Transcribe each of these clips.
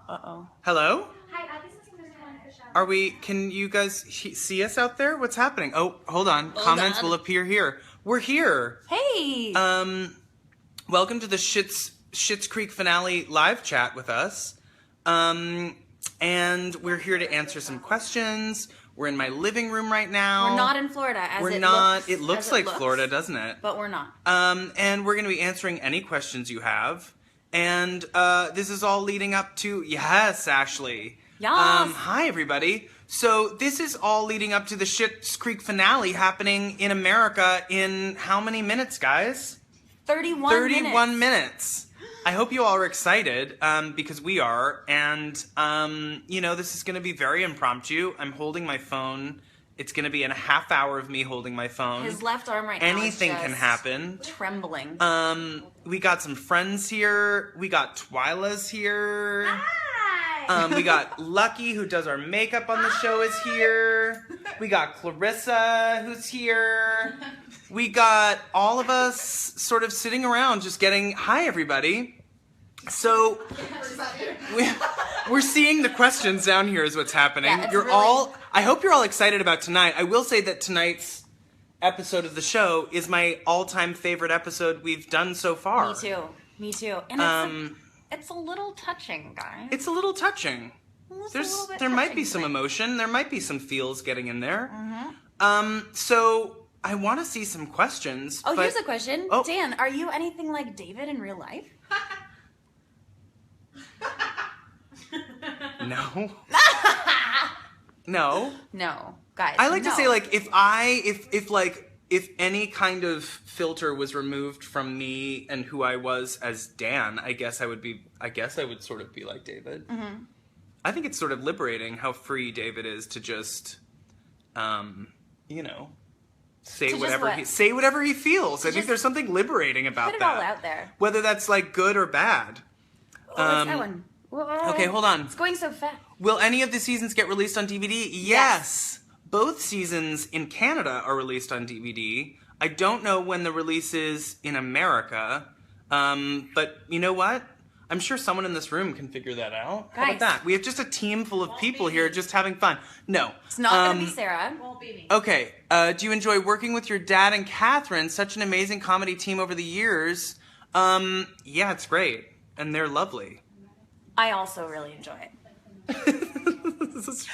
Uh-oh. Hello? Hi, this is Mr. Fisher. Are we, can you guys see us out there? What's happening? Oh, hold on. Comments will appear here. We're here. Hey! Welcome to the Schitt's Creek finale live chat with us. And we're here to answer some questions. We're in my living room right now. We're not in Florida, as we're it not, looks. It looks like Florida, doesn't it? But we're not. And we're going to be answering any questions you have. And this is all leading up to, yes, Ashley. Yes. Hi, everybody. So this is all leading up to the Schitt's Creek finale happening in America in how many minutes, guys? 31 minutes. I hope you all are excited, because we are. And, you know, this is going to be very impromptu. I'm holding my phone. It's going to be in a half hour of me holding my phone. His left arm right now Anything is can just happen. trembling. We got some friends here. We got Twyla's here. Hi! We got Lucky, who does our makeup on the show, is here. We got Clarissa, who's here. We got all of us sort of sitting around just getting, hi, everybody. So, we're seeing the questions down here is what's happening. Yeah, it's you're really- all, I hope you're all excited about tonight. I will say that tonight's episode of the show is my all-time favorite episode we've done so far. Me too. And it's a little touching, guys. It's a little touching. It's a little bit There might touching be some tonight. emotion. There might be some feels getting in there. So I want to see some questions. Oh, but- here's a question. Oh. Dan, are you anything like David in real life? No. No. No. Guys, I like to no. say, like, if any kind of filter was removed from me and who I was as Dan, I guess I would sort of be like David. Mm-hmm. I think it's sort of liberating how free David is to just, you know, say To just whatever he feels. I think just there's something liberating about Put it that. all out there. Whether that's like good or bad. Oh, it's that one. Whoa. Okay, hold on. It's going so fast. Will any of the seasons get released on DVD? Yes. Both seasons in Canada are released on DVD. I don't know when the release is in America, but you know what? I'm sure someone in this room can figure that out. How about Guys. that? We have just a team full of people here just having fun. No. It's not going to be Sarah. Won't be me. Okay. Do you enjoy working with your dad and Catherine? Such an amazing comedy team over the years. Yeah, it's great. And they're lovely. I also really enjoy it. This is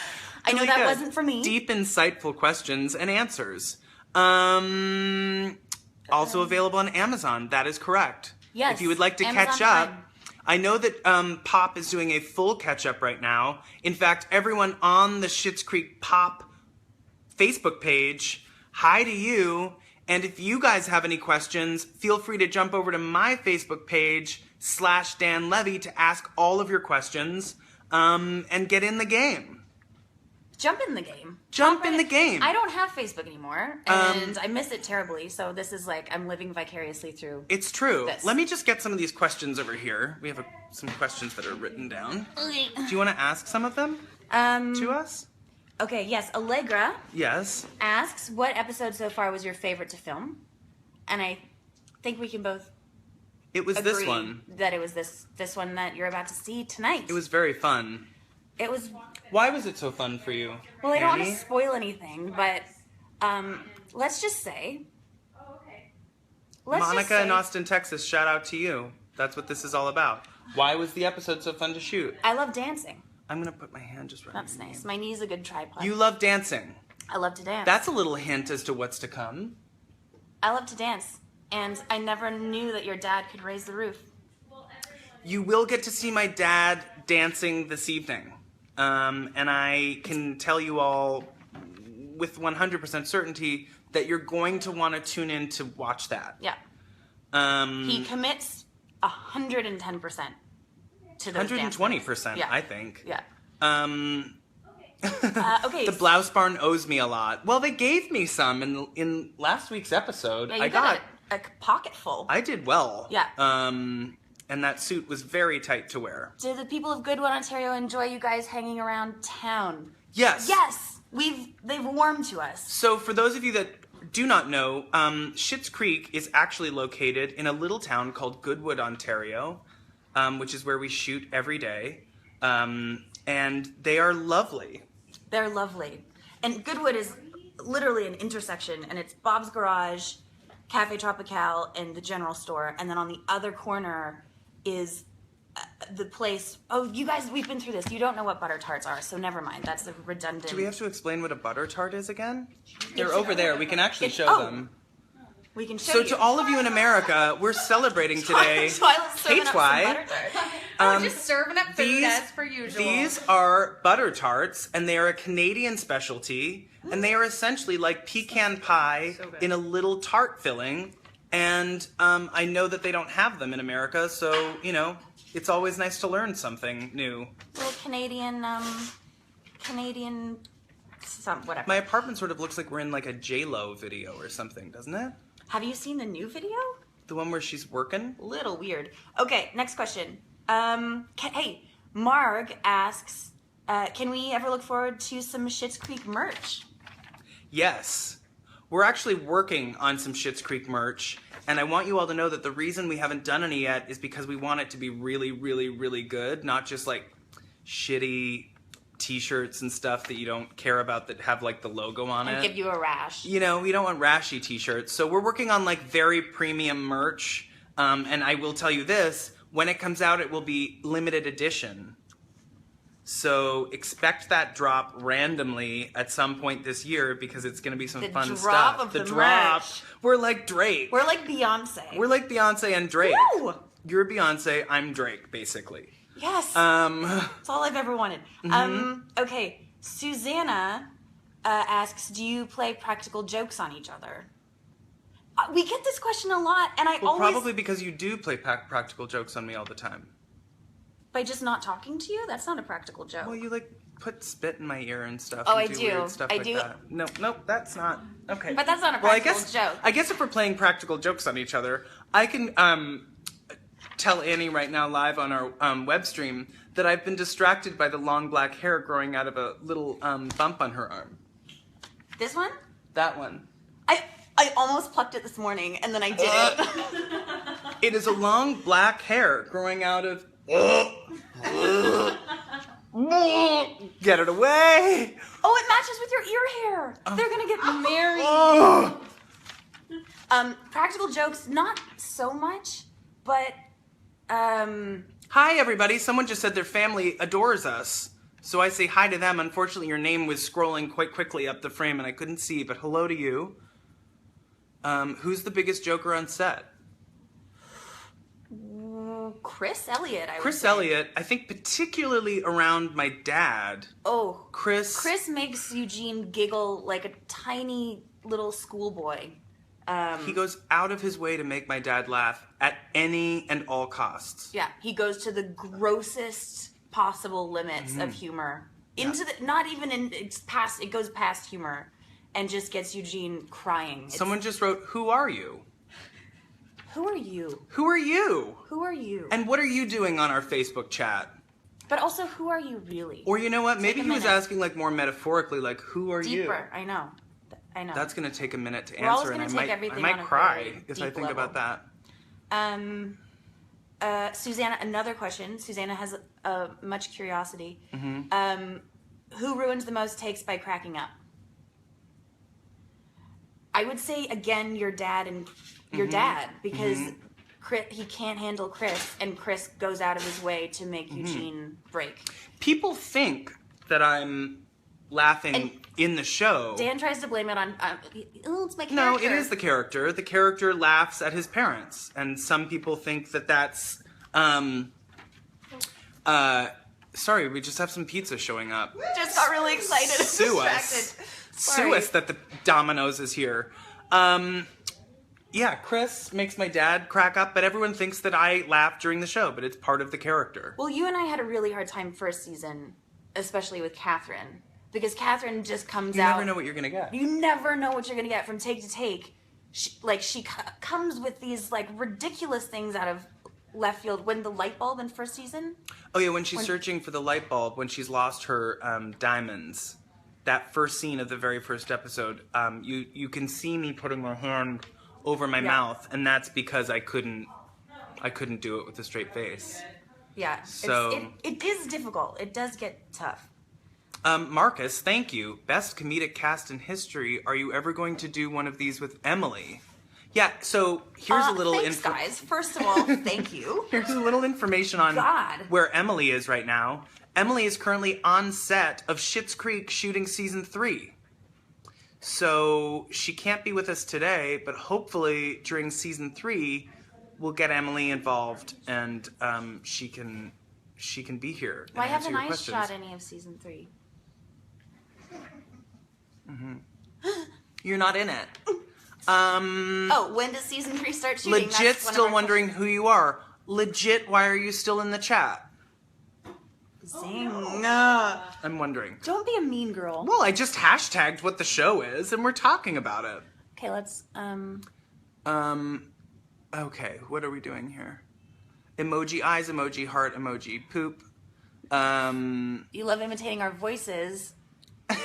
I know really that good. wasn't for me. Deep, insightful questions and answers. Also available on Amazon. That is correct. Yes, If you would like to Amazon catch up. Prime. I know that Pop is doing a full catch-up right now. In fact, everyone on the Schitt's Creek Pop Facebook page, hi to you. And if you guys have any questions, feel free to jump over to my Facebook page, /Dan Levy, to ask all of your questions and get in the game. Jump in the game. Jump in the game. I don't have Facebook anymore, and I miss it terribly. So this is like I'm living vicariously through. It's true. This. Let me just get some of these questions over here. We have some questions that are written down. Do you want to ask some of them to us? Okay. Yes. Allegra Yes. asks, "What episode so far was your favorite to film?" And I think we can both It was agree this one. that it was this one that you're about to see tonight. It was very fun. It was. Why was it so fun for you? Well, I don't want Annie? to spoil anything, but let's just say. Oh, okay. Monica in Austin, Texas, shout out to you. That's what this is all about. Why was the episode so fun to shoot? I love dancing. I'm going to put my hand just right That's on your nice. name. My knee's a good tripod. You love dancing. I love to dance. That's a little hint as to what's to come. I love to dance, and I never knew that your dad could raise the roof. You will get to see my dad dancing this evening. And I can tell you all with 100% certainty that you're going to want to tune in to watch that. Yeah. He commits 110% to those 120%, Yeah. I think. Yeah. Okay. The Blouse Barn owes me a lot. Well, they gave me some in last week's episode. Yeah, you I got a pocket full. I did well. Yeah. And that suit was very tight to wear. Did the people of Goodwood, Ontario enjoy you guys hanging around town? Yes. Yes! They've warmed to us. So for those of you that do not know, Schitt's Creek is actually located in a little town called Goodwood, Ontario, which is where we shoot every day. And they are lovely. They're lovely. And Goodwood is literally an intersection, and it's Bob's Garage, Cafe Tropical, and the general store. And then on the other corner is the place. Oh, you guys, we've been through this. You don't know what butter tarts are, so never mind. That's a redundant. Do we have to explain what a butter tart is again? They're over there. We can actually show them. We can show So you. to all of you in America, we're celebrating today. Twilight's serving up some Twi. butter tarts. Just serving up food as per usual. These are butter tarts, and they are a Canadian specialty, and they are essentially like pecan pie in a little tart filling. And I know that they don't have them in America, so, you know, it's always nice to learn something new. Little Canadian, whatever. My apartment sort of looks like we're in like a J-Lo video or something, doesn't it? Have you seen the new video? The one where she's working? Little weird. Okay, next question. Hey, Marg asks, can we ever look forward to some Schitt's Creek merch? Yes. We're actually working on some Schitt's Creek merch, and I want you all to know that the reason we haven't done any yet is because we want it to be really, really, really good, not just like shitty t-shirts and stuff that you don't care about that have like the logo on it. And give you a rash. You know, we don't want rashy t-shirts. So we're working on like very premium merch, and I will tell you this, when it comes out it will be limited edition. So expect that drop randomly at some point this year because it's going to be some fun drop stuff. of the drop. merch. We're like Drake. We're like Beyonce. We're like Beyonce and Drake. Woo! You're Beyonce, I'm Drake, basically. Yes. That's all I've ever wanted. Okay, Susanna asks, do you play practical jokes on each other? We get this question a lot, and I always... Probably because you do play practical jokes on me all the time. By just not talking to you? That's not a practical joke. Well, you like put spit in my ear and stuff. Oh, and I do. Weird stuff I like do. That. No, that's not okay. But that's not a practical joke. I guess if we're playing practical jokes on each other, I can tell Annie right now live on our web stream that I've been distracted by the long black hair growing out of a little bump on her arm. This one? That one. I almost plucked it this morning, and then I didn't. It is a long black hair growing out of... Get it away! Oh, it matches with your ear hair. They're gonna get married. Practical jokes, not so much, but Hi, everybody. Someone just said their family adores us. So I say hi to them. Unfortunately, your name was scrolling quite quickly up the frame and I couldn't see, but hello to you. Who's the biggest joker on set? Chris Elliott, I would Chris say. Elliott, I think particularly around my dad. Oh, Chris makes Eugene giggle like a tiny little schoolboy. He goes out of his way to make my dad laugh at any and all costs. Yeah, he goes to the grossest possible limits of humor. Into the not even in it goes past humor and just gets Eugene crying. Someone just wrote, "Who are you?" Who are you? Who are you? Who are you? And what are you doing on our Facebook chat? But also, who are you really? Or you know what? Maybe a he was minute. asking like more metaphorically, like, who are you? Deeper. I know. That's going to take a minute to We're always answer, and gonna I take might everything on a cry very as I deep think level. about that. Susanna, another question. Susanna has much curiosity. Mm-hmm. Who ruins the most takes by cracking up? I would say again your dad and your dad because Chris, he can't handle Chris, and Chris goes out of his way to make Eugene break. People think that I'm laughing in the show. Dan tries to blame it on it's my character. No, it is the character. The character laughs at his parents, and some people think that that's. Sorry, we just have some pizza showing up. Just got really excited. and Sue distracted. us. Sorry. Sue us that the Domino's is here. Yeah, Chris makes my dad crack up, but everyone thinks that I laugh during the show, but it's part of the character. Well, you and I had a really hard time first season, especially with Catherine, because Catherine just comes You out. never know what you're gonna get. You never know what you're gonna get from take to take. She comes with these like ridiculous things out of left field. When the light bulb in first season. Oh yeah, when she's searching for the light bulb, when she's lost her diamonds, that first scene of the very first episode, you can see me putting my hand over my mouth, and that's because I couldn't do it with a straight face. Yeah. So- it is difficult. It does get tough. Marcus, thank you. Best comedic cast in history. Are you ever going to do one of these with Emily? Yeah, so here's a little thanks, guys. First of all, thank you. Here's a little information on God. where Emily is right now. Emily is currently on set of Schitt's Creek shooting season 3. So she can't be with us today, but hopefully during season 3, we'll get Emily involved and she can be here. And Why answer haven't your I questions. shot any of season 3? You're not in it. Oh, when does season 3 start shooting? Legit, That's one of still our wondering who you are. Legit, why are you still in the chat? questions. Zing. I'm wondering. Don't be a mean girl. Well, I just hashtagged what the show is, and we're talking about it. Okay, let's Okay, what are we doing here? Emoji eyes, emoji heart, emoji poop. You love imitating our voices.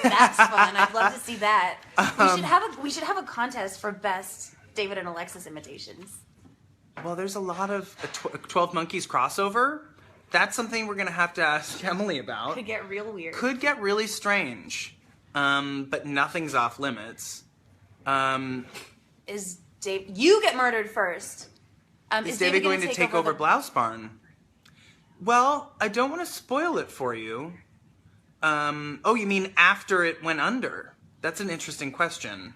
That's fun. I'd love to see that. We should have a contest for best David and Alexis imitations. Well, there's a lot of 12 Monkeys crossover. That's something we're gonna have to ask Emily about. Could get real weird. Could get really strange, but nothing's off limits. Is Dave? You get murdered first. Is David going to take over Blouse Barn? Well, I don't want to spoil it for you. Oh, you mean after it went under? That's an interesting question,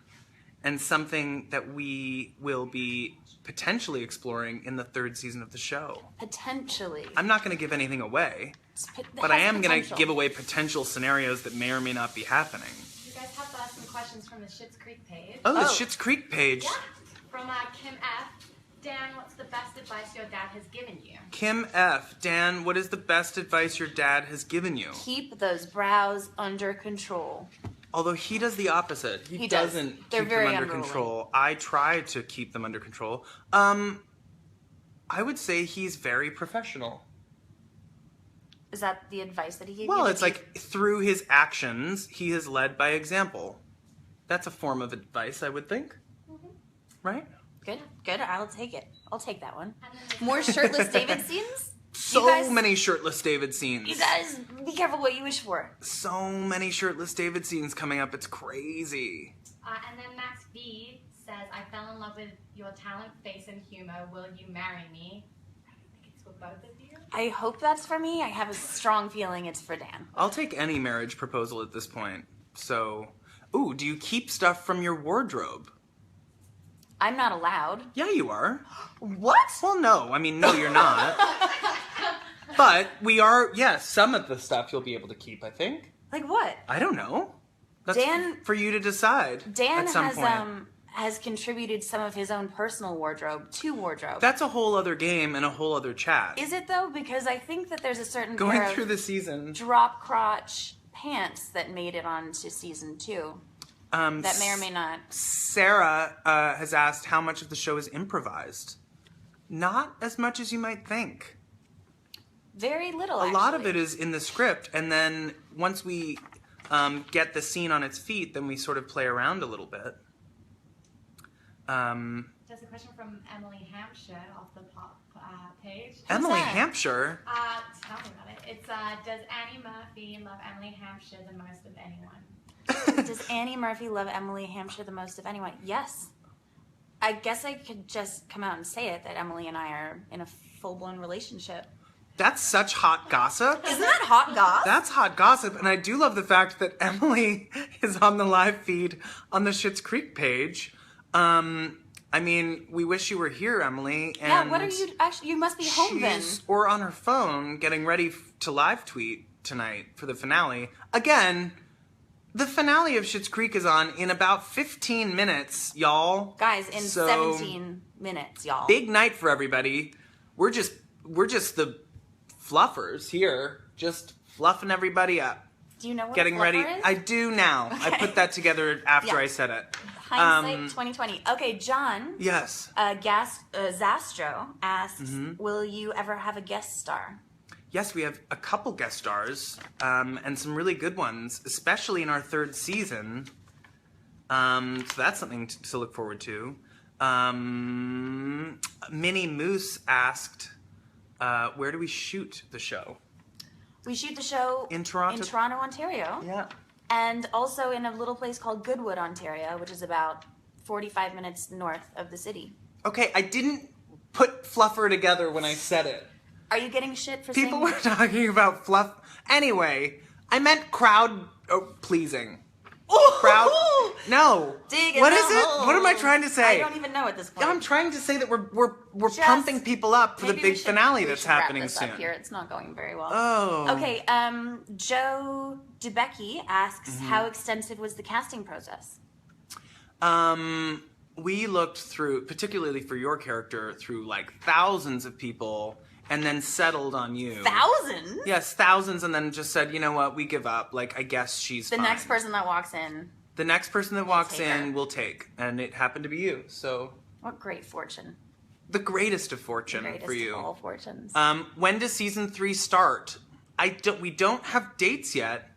and something that we will be potentially exploring in the 3rd season of the show. Potentially. I'm not going to give anything away, but I am going to give away potential scenarios that may or may not be happening. You guys have some questions from the Schitt's Creek page. Oh, the Schitt's Creek page. Yeah. From Kim F. Dan, what's the best advice your dad has given you? Kim F. Dan, what is the best advice your dad has given you? Keep those brows under control. Although he does the opposite. He does. doesn't They're keep very them under unruly. control. I try to keep them under control. I would say he's very professional. Is that the advice that he gave you? Well, to it's be- like through his actions, he has led by example. That's a form of advice, I would think. Right? Good. I'll take it. I'll take that one. And then there's- More shirtless David scenes? So guys- many shirtless David scenes. You guys, be careful what you wish for. So many shirtless David scenes coming up. It's crazy. And then Max V says, I fell in love with your talent, face, and humor. Will you marry me? I think it's for both of you. I hope that's for me. I have a strong feeling it's for Dan. I'll take any marriage proposal at this point. So, ooh, do you keep stuff from your wardrobe? I'm not allowed. Yeah, you are. What? Well, no. I mean, no, you're not. But we are, yes, some of the stuff you'll be able to keep, I think. Like what? I don't know. That's Dan- for you to decide Dan at some has point. has contributed some of his own personal wardrobe to wardrobe. That's a whole other game and a whole other chat. Is it though? Because I think that there's a certain Going pair through of the season. drop crotch pants that made it onto season 2. That may or may not. Sarah has asked how much of the show is improvised. Not as much as you might think. Very little, A lot of it is in the script, and then once we get the scene on its feet, then we sort of play around a little bit. There's a question from Emily Hampshire off the pop page. Emily that? Hampshire? Tell me about it. It's, does Annie Murphy love Emily Hampshire the most of anyone? Does Annie Murphy love Emily Hampshire the most of anyone? Yes. I guess I could just come out and say it, that Emily and I are in a full-blown relationship. That's such hot gossip. Isn't that hot goss? That's hot gossip, and I do love the fact that Emily is on the live feed on the Schitt's Creek page. I mean, we wish you were here, Emily. And Yeah, what are you actually? You must be home then. or on her phone getting ready to live tweet tonight for the finale. Again, the finale of Schitt's Creek is on in about 15 minutes, y'all. Guys, in So, 17 minutes, y'all. Big night for everybody. We're just the fluffers here, just fluffing everybody up. Do you know what Getting a ready. fluffer is? I do now. I Okay. put that together after Yeah. I said it. Hindsight 2020. Okay, John. Yes. Zastro asks, Mm-hmm. will you ever have a guest star? Yes, we have a couple guest stars, and some really good ones, especially in our 3rd season. So that's something to look forward to. Minnie Moose asked, where do we shoot the show? We shoot the show In Toronto? in Toronto, Ontario. Yeah. And also in a little place called Goodwood, Ontario, which is about 45 minutes north of the city. Okay, I didn't put fluffer together when I said it. Are you getting shit for People saying were talking about fluff. Anyway, I meant crowd pleasing. Crowd. No. Dig What in is the it? hole. What am I trying to say? I don't even know at this point. I'm trying to say that we're Just- pumping people up for the Maybe we big should- finale we that's should wrap happening this soon. Up here. It's not going very well. Oh. Okay, Joe DeBecky asks, Mm-hmm. how extensive was the casting process? We looked through, particularly for your character, through like thousands of people and then settled on you. Thousands? Yes, thousands, and then just said, you know what, we give up. Like, I guess she's The fine. next person that walks in. The next person that walks take her. in will take. And it happened to be you. So, What great fortune. the greatest of fortune Greatest for you. of all fortunes. When does season 3 start? We don't have dates yet,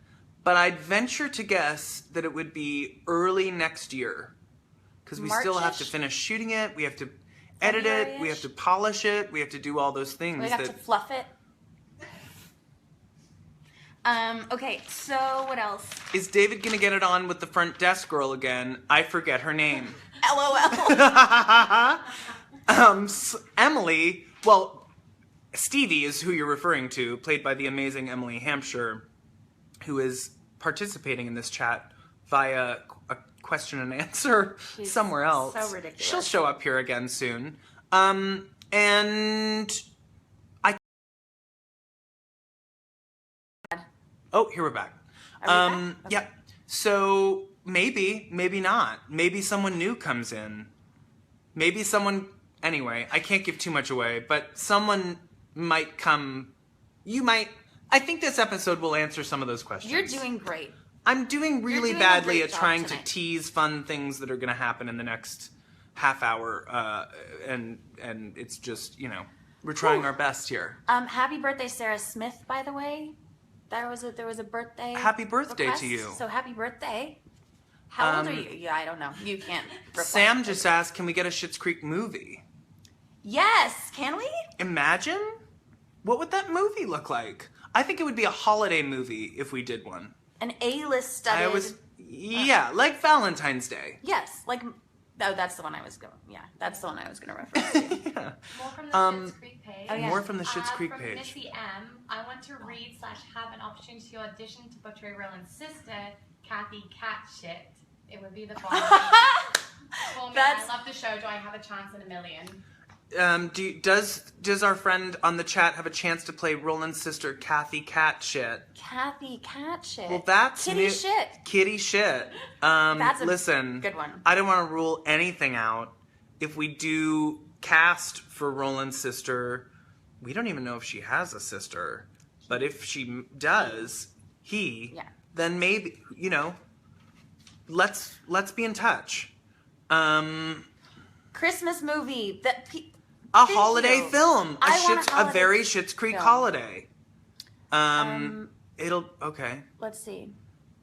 but I'd venture to guess that it would be early next year. Because we still have to March-ish? finish shooting it, we have to edit it, we have February-ish? to polish it, we have to do all those things. we have to fluff it. Okay, so what else? Is David gonna get it on with the front desk girl again? I forget her name. LOL. Emily, well, Stevie is who you're referring to, played by the amazing Emily Hampshire, who is participating in this chat via a question and answer She's somewhere else. so ridiculous. She'll show up here again soon. And I. Oh, here we're back. Are we back? Okay. Yeah. So maybe not. Maybe someone new comes in. Maybe someone. Anyway, I can't give too much away, but someone might come. You might. I think this episode will answer some of those questions. You're doing great. I'm doing really doing a badly great at job trying tonight. to tease fun things that are going to happen in the next half hour, and it's just, you know, we're trying our best here. Happy birthday, Sarah Smith, by the way. There was a birthday. Happy birthday request, to you. So happy birthday. How old are you? Yeah, I don't know. You can't. reply. Sam just asked, can we get a Schitt's Creek movie? Yes, can we? Imagine? What would that movie look like? I think it would be a holiday movie if we did one. An A-list studded. Yeah, like Valentine's Day. Yes, like. Oh, that's the one I was going. Yeah, that's the one I was going to reference to. Yeah. More from the Schitt's Creek page. Oh, yeah. More from the Schitt's Creek from page. Missy M. I want to read / have an opportunity to audition to portray Roland's sister, Kathy Schitt. It would be the following. For me, That's- I love the show. Do I have a chance in a million? Does our friend on the chat have a chance to play Roland's sister, Kathy Schitt? Kathy Schitt. Well, that's Kitty new- Shit. Kitty Shit. That's a Listen, good one. I don't want to rule anything out. If we do cast for Roland's sister, we don't even know if she has a sister. But if she does, Yeah. then maybe, you know, let's be in touch. Christmas movie that. A Thank holiday you. film. I want a A holiday very Schitt's Creek film. holiday. It'll okay. Let's see.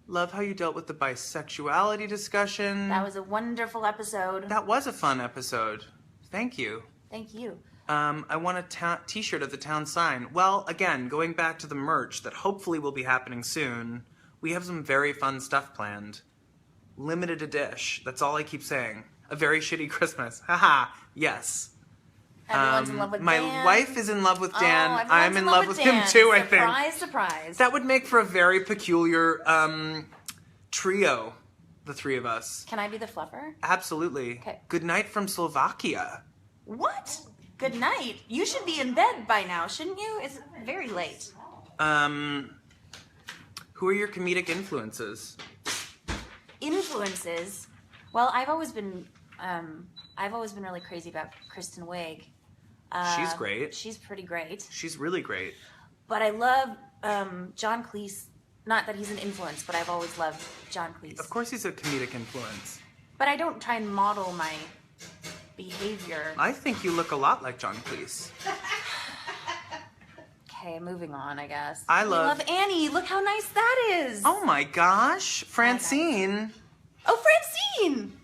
Love how you dealt with the bisexuality discussion. That was a wonderful episode. That was a fun episode. Thank you. Thank you. I want a t-shirt of the town sign. Well, again, going back to the merch that hopefully will be happening soon, we have some very fun stuff planned. Limited a dish. That's all I keep saying. A very shitty Christmas. Haha. Yes. Everyone's in love with My Dan. wife is in love with Dan. Oh, everyone's I'm in love with him Dan. too, I think. Surprise, surprise. That would make for a very peculiar trio, the three of us. Can I be the fluffer? Absolutely. Okay. Good night from Slovakia. What? Good night. You should be in bed by now, shouldn't you? It's very late. Who are your comedic influences? Influences. Well, I've always been really crazy about Kristen Wiig. She's great. She's pretty great. She's really great. But I love John Cleese. Not that he's an influence, but I've always loved John Cleese. Of course he's a comedic influence. But I don't try and model my behavior. I think you look a lot like John Cleese. Okay, moving on, I guess. I We love- love Annie. Look how nice that is. Oh my gosh, Francine. Oh, Francine.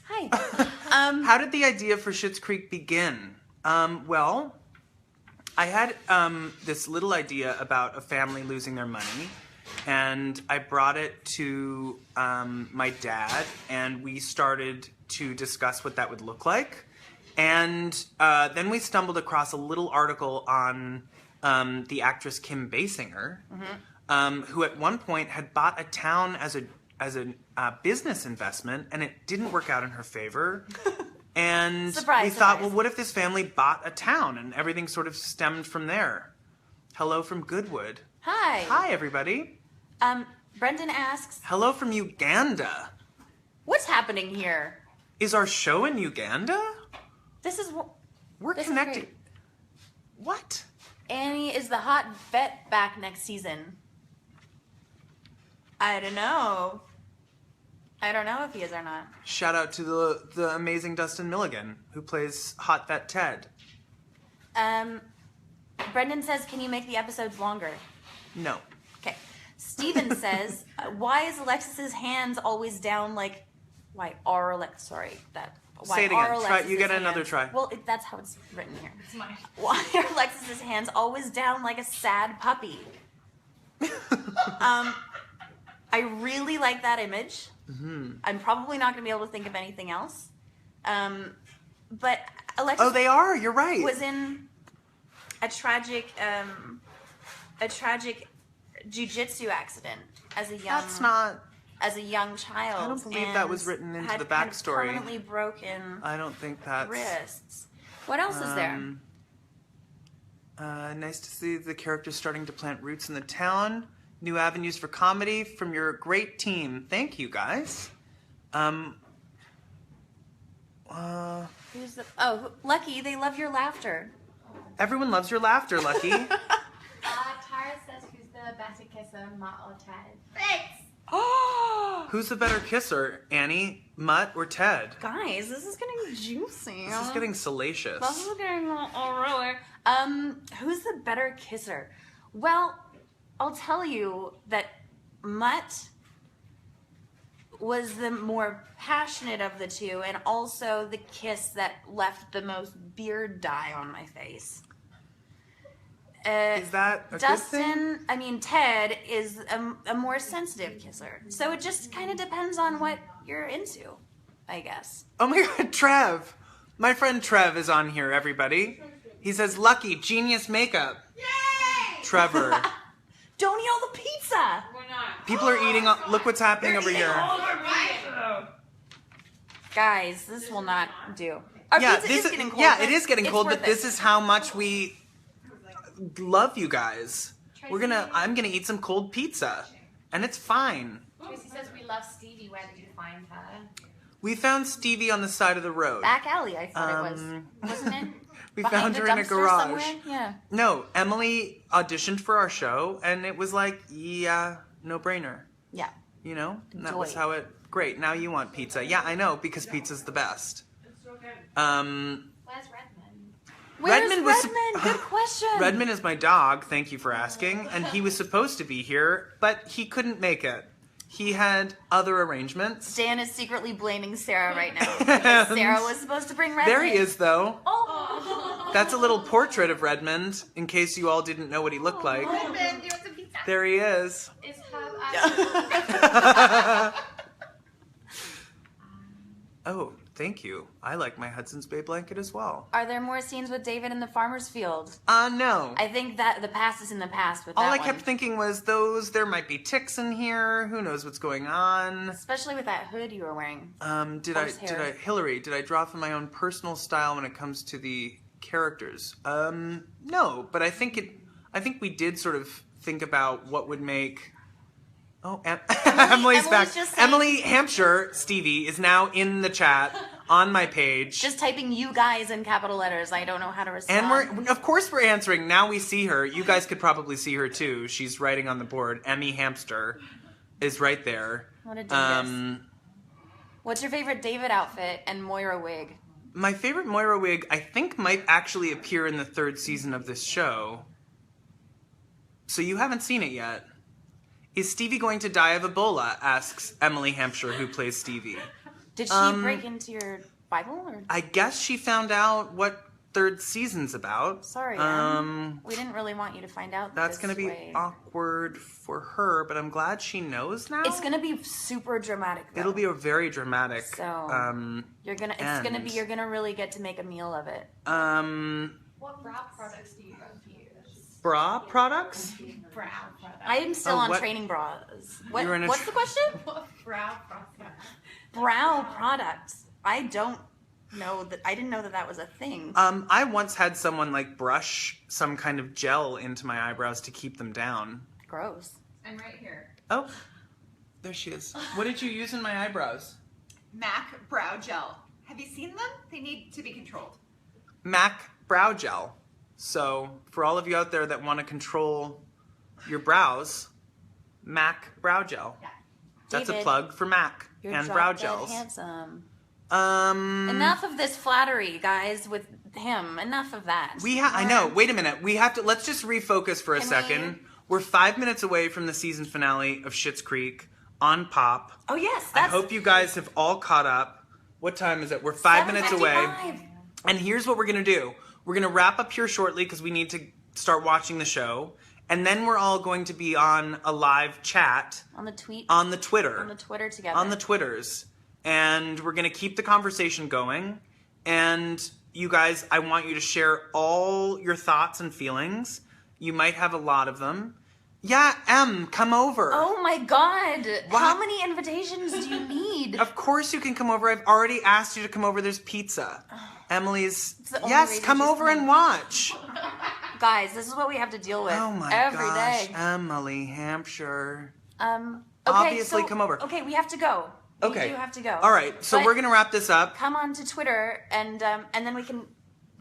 Hi. How did the idea for Schitt's Creek begin? Well, I had this little idea about a family losing their money, and I brought it to my dad, and we started to discuss what that would look like. And then we stumbled across a little article on the actress Kim Basinger, who at one point had bought a town as a business investment, and it didn't work out in her favor. And we thought, well, what if this family bought a town, and everything sort of stemmed from there? Hello from Goodwood. Hi. Hi, everybody. Brendan asks, Hello from Uganda. what's happening here? Is our show in Uganda? This is We're This is connected. great. What? Annie is the hot vet back next season. I don't know. I don't know if he is or not. Shout out to the amazing Dustin Milligan, who plays Hot Vet Ted. Brendan says, can you make the episodes longer? No. Okay. Steven says, why is Alexis's hands always down like, why Say it again. Try, you get another try. Well, that's how it's written here. It's mine. Why are Alexis's hands always down like a sad puppy? I really like that image. I'm probably not going to be able to think of anything else. But Alexis Oh, they are. You're right. was in a tragic jiu-jitsu accident as a young That's not. as a young child. I don't believe that was and written into had the kind of backstory. permanently broken I don't think that's. wrists. What else is there? Nice to see the characters starting to plant roots in the town. New avenues for comedy from your great team. Thank you, guys. Who's the? Oh, Lucky. They love your laughter. Everyone loves your laughter, Lucky. Tara says, who's the better kisser, Matt or Ted? Thanks. Who's the better kisser, Annie, Mutt, or Ted? Guys, this is getting juicy. This is getting salacious. This is getting really. Who's the better kisser? Well, I'll tell you that Mutt was the more passionate of the two, and also the kiss that left the most beard dye on my face. Is that a Dustin, I mean, Ted is a more sensitive kisser. So it just kind of depends on what you're into, I guess. Oh my god, Trev! My friend Trev is on here, everybody. He says, Lucky, genius makeup. Yay! Trevor. Don't eat all the pizza! We're not. People are eating, look what's happening over here. Guys, this will not do. Our pizza is getting cold. Yeah, it is getting it's cold, worth but this it. is how much we love you guys. I'm gonna eat some cold pizza. And it's fine. Tracy says, we love Stevie. Where did you find her? We found Stevie on the side of the road. Back alley, I thought it was. Wasn't it? We Behind found the her in a dumpster garage. somewhere? Yeah. No, Emily auditioned for our show, and it was like, yeah, no brainer. Yeah. You know? And that Enjoy. was how it. Great, now you want pizza. Yeah, I know, because pizza's the best. Where's Redmond? Where's Redmond Redmond? was- Good question. Redmond is my dog, thank you for asking, and he was supposed to be here, but he couldn't make it. He had other arrangements. Dan is secretly blaming Sarah right now. Because Sarah was supposed to bring Redmond. There he is, though. Oh. That's a little portrait of Redmond, in case you all didn't know what he looked like. Redmond, do you want some pizza? There he is. Is her Oh, thank you. I like my Hudson's Bay blanket as well. Are there more scenes with David in the farmer's field? No. I think that the past is in the past with All that I one. kept thinking was there might be ticks in here. Who knows what's going on? Especially with that hood you were wearing. Hillary, did I draw from my own personal style when it comes to the characters? No, but I think we did sort of think about what would make. Oh, Emily's back. just saying- Emily Hampshire, Stevie, is now in the chat on my page. Just typing you guys in capital letters. I don't know how to respond. And of course we're answering. Now we see her. You guys could probably see her too. She's writing on the board. Emmy Hamster is right there. What a dingus. What's your favorite David outfit and Moira wig? My favorite Moira wig, I think, might actually appear in the 3rd season of this show. So you haven't seen it yet. Is Stevie going to die of Ebola? Asks Emily Hampshire, who plays Stevie. Did she break into your Bible? Or? I guess she found out what third season's about. Sorry, Em. We didn't really want you to find out. That's this gonna be way. awkward for her, but I'm glad she knows now. It's gonna be super dramatic. Though. It'll be a very dramatic. So you're gonna. It's gonna be. You're gonna really get to make a meal of it. What brow products do you both use? Bra products? Brow products. I am still on what- training bras. What, You're in a what's the question? What brow products? Brow products. I don't know that. I didn't know that was a thing. I once had someone like brush some kind of gel into my eyebrows to keep them down. Gross. And right here. Oh, there she is. What did you use in my eyebrows? MAC brow gel. Have you seen them? They need to be controlled. MAC brow gel. So for all of you out there that want to control your brows, MAC brow gel. Yeah. That's a David, plug for MAC You're and drop brow dead gels. handsome. Um, Enough of this flattery, guys, with him. Enough of that. I know. Wait a minute. We have to. Let's just refocus for a second. We're 5 minutes away from the season finale of Schitt's Creek on Pop. Oh yes, I that's hope you guys have all caught up. What time is it? We're 5 minutes away. 7:55. And here's what we're gonna do. We're gonna wrap up here shortly because we need to start watching the show. And then we're all going to be on a live chat On the tweet. on the Twitter. On the Twitter together. On the Twitters. And we're going to keep the conversation going. And you guys, I want you to share all your thoughts and feelings. You might have a lot of them. Yeah, Em, come over. Oh my God! What? How many invitations do you need? Of course you can come over. I've already asked you to come over. There's pizza. Emily's... the only Yes, reason come she's over and coming. watch. Guys, this is what we have to deal with Oh my every gosh, day. Emily, Hampshire. Okay, Obviously, so- come over. Okay, we have to go. Okay. We do have to go. All right, so But we're going to wrap this up. come on to Twitter and then we can.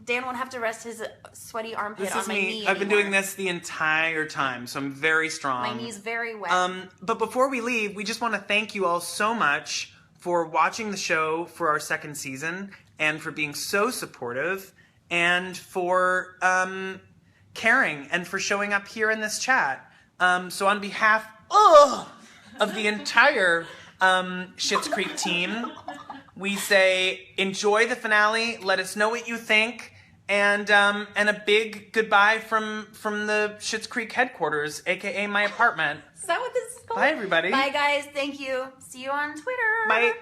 Dan won't have to rest his sweaty armpit This on is my me. knee. I've been anymore. doing this the entire time, so I'm very strong. My knee's very wet. But before we leave, we just want to thank you all so much for watching the show for our second season and for being so supportive and for caring and for showing up here in this chat. So on behalf of the entire Schitt's Creek team, we say enjoy the finale. Let us know what you think. And a big goodbye from the Schitt's Creek headquarters, aka my apartment. Is that what this is called? Bye, everybody. Bye, guys. Thank you. See you on Twitter. Bye.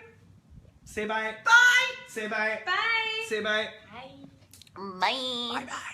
Say bye. Bye! Say bye. Bye. Say bye. Bye. Bye. Bye bye.